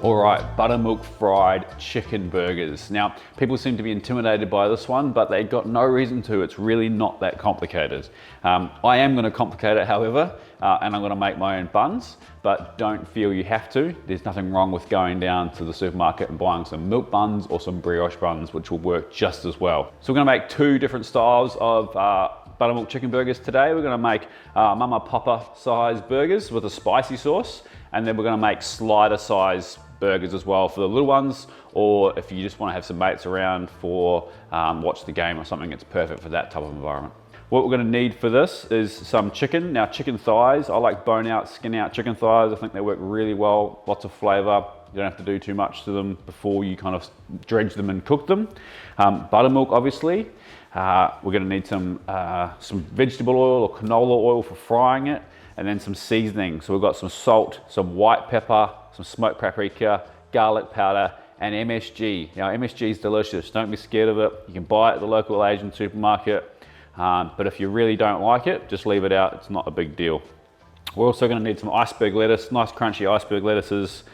All right, buttermilk fried chicken burgers. Now, people seem to be intimidated by this one, but they got no reason to. It's really not that complicated. I am gonna complicate it, however, and I'm gonna make my own buns, but don't feel you have to. There's nothing wrong with going down to the supermarket and buying some milk buns or some brioche buns, which will work just as well. So we're gonna make two different styles of buttermilk chicken burgers today. We're gonna make Mama Papa size burgers with a spicy sauce, and then we're gonna make slider size burgers as well for the little ones, or if you just want to have some mates around for watch the game or something, it's perfect for that type of environment. What we're going to need for this is some chicken. Now, chicken thighs, I like bone out, skin out chicken thighs. I think they work really well, lots of flavor. You don't have to do too much to them before you kind of dredge them and cook them. Buttermilk, obviously. We're going to need some vegetable oil or canola oil for frying it, and then some seasoning. So we've got some salt, some white pepper, some smoked paprika, garlic powder, and MSG. Now, MSG is delicious. Don't be scared of it. You can buy it at the local Asian supermarket. But if you really don't like it, just leave it out. It's not a big deal. We're also going to need some iceberg lettuce, nice crunchy iceberg lettuces.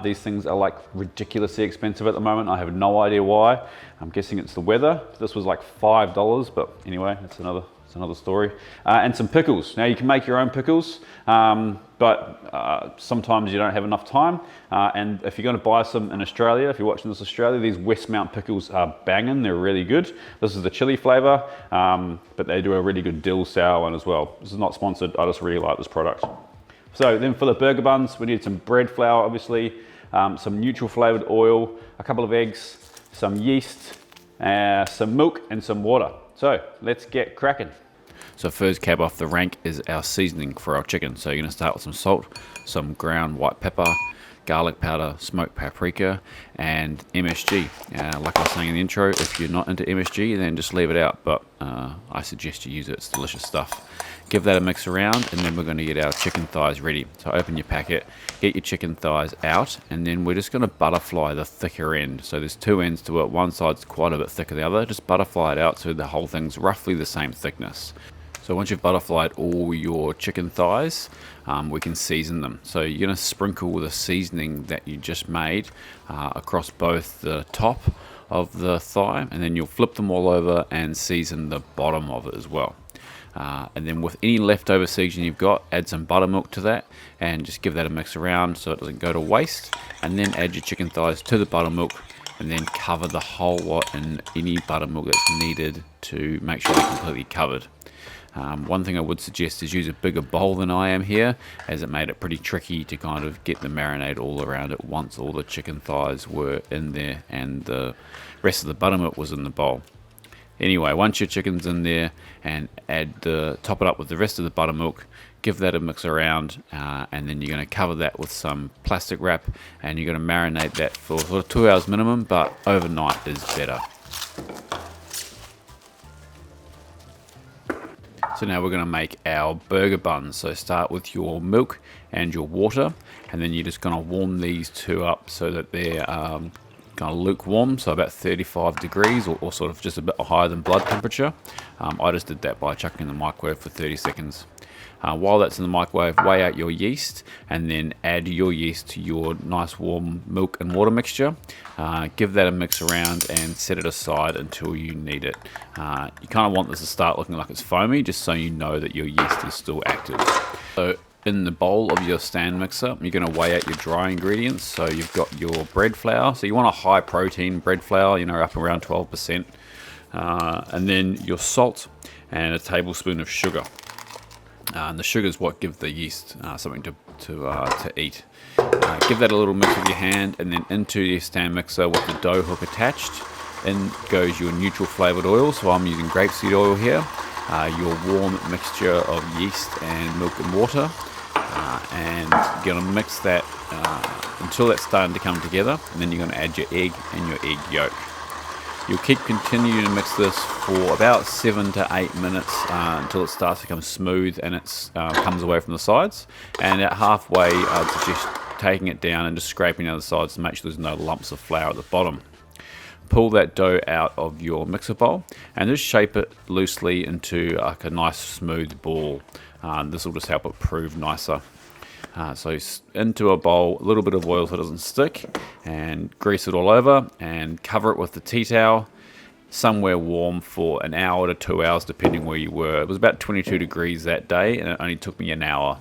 These things are like ridiculously expensive at the moment. I have no idea why. I'm guessing it's the weather. This was like $5, but anyway, it's another story. And some pickles. Now, you can make your own pickles, but sometimes you don't have enough time. And if you're going to buy some in Australia, if you're watching this Australia, these Westmount pickles are banging. They're really good. This is the chili flavor, but they do a really good dill sour one as well. This is not sponsored. I just really like this product. So then for the burger buns, we need some bread flour, obviously, some neutral flavored oil, a couple of eggs, some yeast, some milk, and some water. So let's get cracking. So first cab off the rank is our seasoning for our chicken. So you're gonna start with some salt, some ground white pepper, garlic powder, smoked paprika, and MSG. Like I was saying in the intro, if you're not into MSG, then just leave it out, but I suggest you use it. It's delicious stuff. Give that a mix around, and then we're going to get our chicken thighs ready. So open your packet, get your chicken thighs out, and then we're just going to butterfly the thicker end. So there's two ends to it. One side's quite a bit thicker than the other. Just butterfly it out so the whole thing's roughly the same thickness. So once you've butterflied all your chicken thighs, we can season them. So you're going to sprinkle the seasoning that you just made across both the top of the thigh, and then you'll flip them all over and season the bottom of it as well. And then with any leftover seasoning you've got, add some buttermilk to that and just give that a mix around so it doesn't go to waste. And then add your chicken thighs to the buttermilk and then cover the whole lot in any buttermilk that's needed to make sure they're completely covered. One thing I would suggest is use a bigger bowl than I am here, as it made it pretty tricky to kind of get the marinade all around it once all the chicken thighs were in there and the rest of the buttermilk was in the bowl. Anyway, once your chicken's in there, and top it up with the rest of the buttermilk, give that a mix around, and then you're going to cover that with some plastic wrap, and you're going to marinate that for sort of 2 hours minimum, but overnight is better. So now we're going to make our burger buns. So start with your milk and your water, and then you're just going to warm these two up so that they're kind of lukewarm, so about 35 degrees or sort of just a bit higher than blood temperature. I just did that by chucking in the microwave for 30 seconds. While that's in the microwave, weigh out your yeast and then add your yeast to your nice warm milk and water mixture. Give that a mix around and set it aside until you need it. You kind of want this to start looking like it's foamy, just so you know that your yeast is still active. So in the bowl of your stand mixer, you're going to weigh out your dry ingredients. So you've got your bread flour. So you want a high protein bread flour, up around 12%. And then your salt and a tablespoon of sugar. And the sugar is what gives the yeast something to eat. Give that a little mix with your hand, and then into your stand mixer with the dough hook attached. In goes your neutral flavored oil. So I'm using grapeseed oil here. Your warm mixture of yeast and milk and water. And you're going to mix that until that's starting to come together, and then you're going to add your egg and your egg yolk. You'll keep continuing to mix this for about 7 to 8 minutes until it starts to become smooth and it comes away from the sides. And at halfway, I'd suggest taking it down and just scraping the other sides to make sure there's no lumps of flour at the bottom. Pull that dough out of your mixer bowl and just shape it loosely into like a nice smooth ball. This will just help it prove nicer. So into a bowl, a little bit of oil so it doesn't stick, and grease it all over and cover it with the tea towel somewhere warm for an hour to 2 hours depending where you were. It was about 22 degrees that day, and it only took me an hour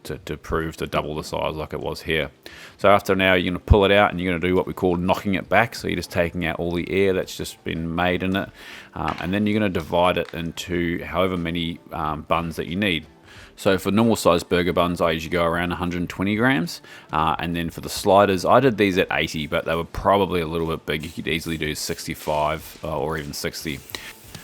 to prove to double the size like it was here. So after an hour you're going to pull it out and you're going to do what we call knocking it back. So you're just taking out all the air that's just been made in it, and then you're going to divide it into however many buns that you need. So for normal sized burger buns, I usually go around 120 grams. And then for the sliders, I did these at 80, but they were probably a little bit big. You could easily do 65 or even 60.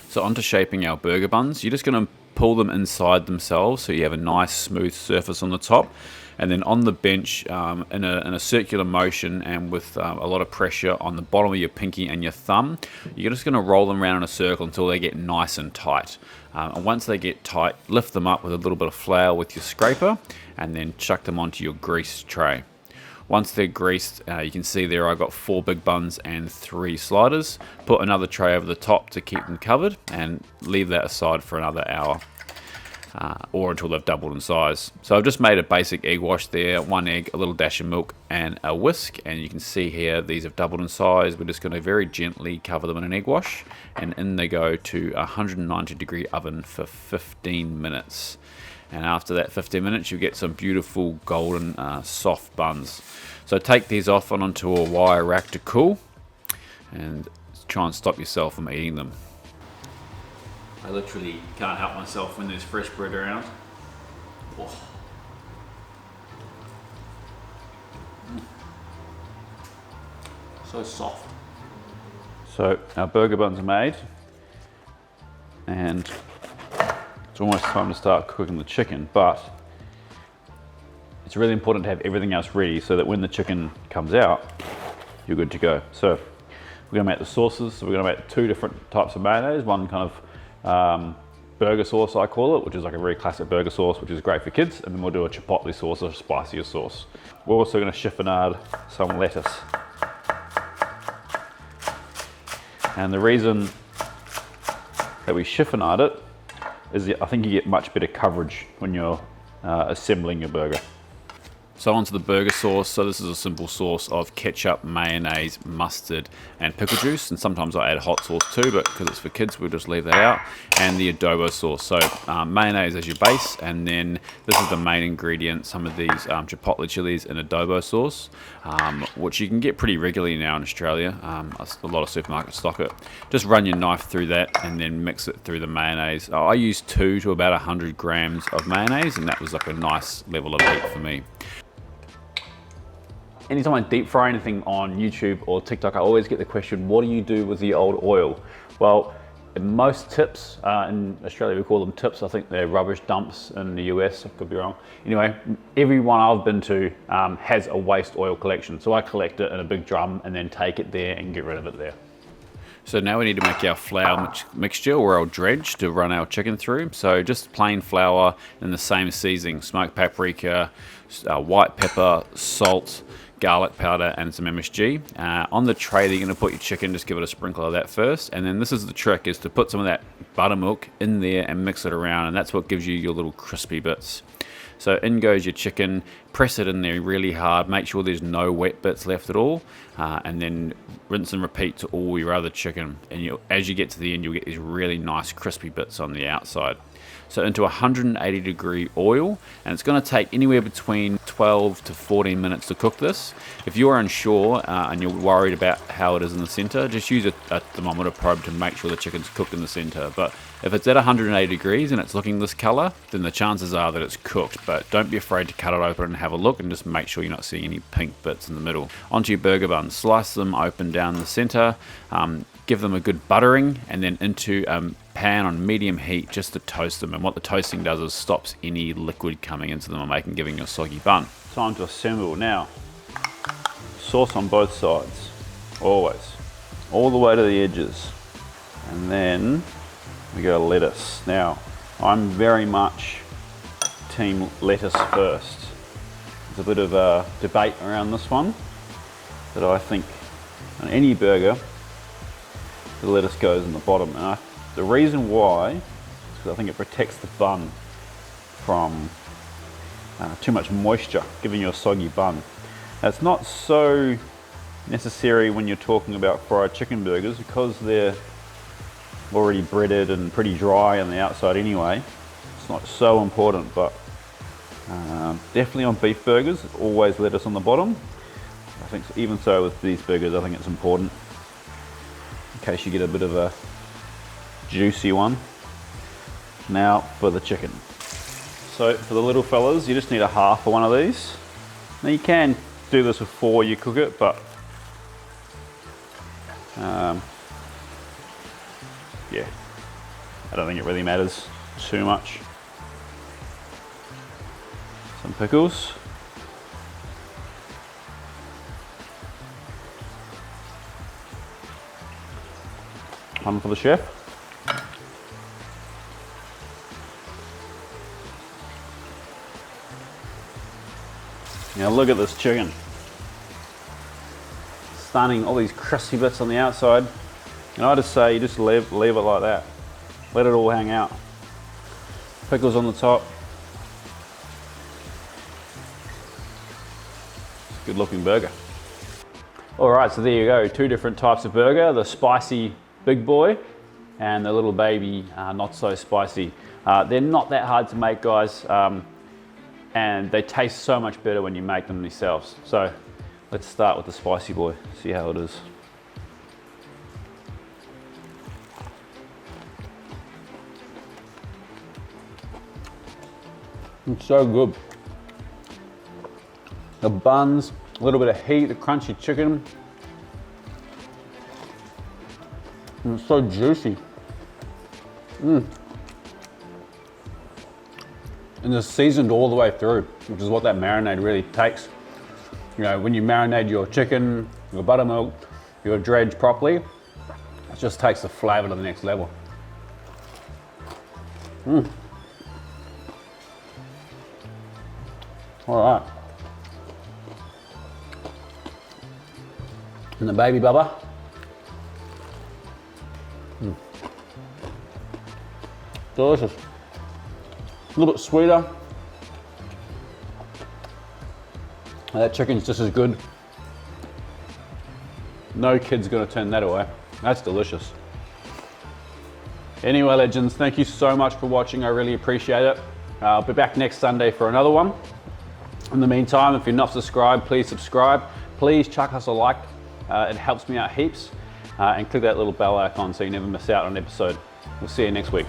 So onto shaping our burger buns, you're just going to pull them inside themselves so you have a nice smooth surface on the top. And then on the bench, in a circular motion and with a lot of pressure on the bottom of your pinky and your thumb, you're just going to roll them around in a circle until they get nice and tight. And once they get tight, lift them up with a little bit of flour with your scraper and then chuck them onto your greased tray. Once they're greased, you can see there I've got 4 big buns and 3 sliders. Put another tray over the top to keep them covered and leave that aside for another hour. Or until they've doubled in size. So I've just made a basic egg wash there, 1 egg, a little dash of milk and a whisk, and you can see here these have doubled in size. We're just going to very gently cover them in an egg wash, and in they go to a 190 degree oven for 15 minutes. And after that 15 minutes you get some beautiful golden soft buns. So take these off and onto a wire rack to cool, and try and stop yourself from eating them. I literally can't help myself when there's fresh bread around. Oh. So soft. So our burger buns are made, and it's almost time to start cooking the chicken, but it's really important to have everything else ready so that when the chicken comes out, you're good to go. So we're gonna make the sauces. So we're gonna make 2 different types of mayonnaise, one kind of burger sauce I call it, which is like a very classic burger sauce, which is great for kids, and then we'll do a chipotle sauce, a spicier sauce. We're also going to chiffonade some lettuce. And the reason that we chiffonade it is that I think you get much better coverage when you're assembling your burger. So onto the burger sauce. So this is a simple sauce of ketchup, mayonnaise, mustard, and pickle juice. And sometimes I add hot sauce too, but because it's for kids, we'll just leave that out. And the adobo sauce. So mayonnaise as your base, and then this is the main ingredient, some of these chipotle chilies and adobo sauce, which you can get pretty regularly now in Australia. A lot of supermarkets stock it. Just run your knife through that and then mix it through the mayonnaise. I use 2 to about 100 grams of mayonnaise, and that was like a nice level of heat for me. Anytime I deep fry anything on YouTube or TikTok, I always get the question, what do you do with the old oil? Well, most tips, in Australia we call them tips, I think they're rubbish dumps in the US, I could be wrong. Anyway, everyone I've been to has a waste oil collection. So I collect it in a big drum and then take it there and get rid of it there. So now we need to make our flour mixture or our dredge to run our chicken through. So just plain flour in the same seasoning, smoked paprika, white pepper, salt, garlic powder and some MSG. On the tray that you're going to put your chicken, just give it a sprinkle of that first, and then this is the trick, is to put some of that buttermilk in there and mix it around, and that's what gives you your little crispy bits. So in goes your chicken, press it in there really hard, make sure there's no wet bits left at all, and then rinse and repeat to all your other chicken, and as you get to the end you'll get these really nice crispy bits on the outside. So into 180 degree oil, and it's going to take anywhere between 12 to 14 minutes to cook this. If you're unsure and you're worried about how it is in the center, just use a thermometer probe to make sure the chicken's cooked in the center. But if it's at 180 degrees and it's looking this color, then the chances are that it's cooked. But don't be afraid to cut it open and have a look, and just make sure you're not seeing any pink bits in the middle. Onto your burger buns, slice them open down the center, give them a good buttering, and then into a pan on medium heat just to toast them. And what the toasting does is stops any liquid coming into them and giving you a soggy bun. Time to assemble now. Sauce on both sides, always, all the way to the edges, and then we go lettuce. Now, I'm very much team lettuce first. There's a bit of a debate around this one, but I think on any burger, the lettuce goes in the bottom. And the reason why is because I think it protects the bun from too much moisture, giving you a soggy bun. That's not so necessary when you're talking about fried chicken burgers because they're already breaded and pretty dry on the outside anyway. It's not so important, but definitely on beef burgers, always lettuce on the bottom. I think even so with these burgers, I think it's important in case you get a bit of a juicy one. Now for the chicken. So for the little fellas, you just need a half of one of these. Now you can do this before you cook it, but yeah, I don't think it really matters too much. Some pickles. One for the chef. Now look at this chicken. Stunning, all these crispy bits on the outside. And I just say you just leave it like that. Let it all hang out. Pickles on the top. Good looking burger. All right, so there you go. Two different types of burger, the spicy big boy and the little baby not so spicy. They're not that hard to make, guys, and they taste so much better when you make them yourselves. So let's start with the spicy boy, see how it is. It's so good. The buns, a little bit of heat, the crunchy chicken. And it's so juicy. And it's seasoned all the way through, which is what that marinade really takes. You know, when you marinate your chicken, your buttermilk, your dredge properly, it just takes the flavor to the next level. All right. And the baby bubba. Delicious. A little bit sweeter. And that chicken's just as good. No kid's gonna turn that away. That's delicious. Anyway, legends, thank you so much for watching. I really appreciate it. I'll be back next Sunday for another one. In the meantime, if you're not subscribed, please subscribe. Please chuck us a like. It helps me out heaps. And click that little bell icon so you never miss out on an episode. We'll see you next week.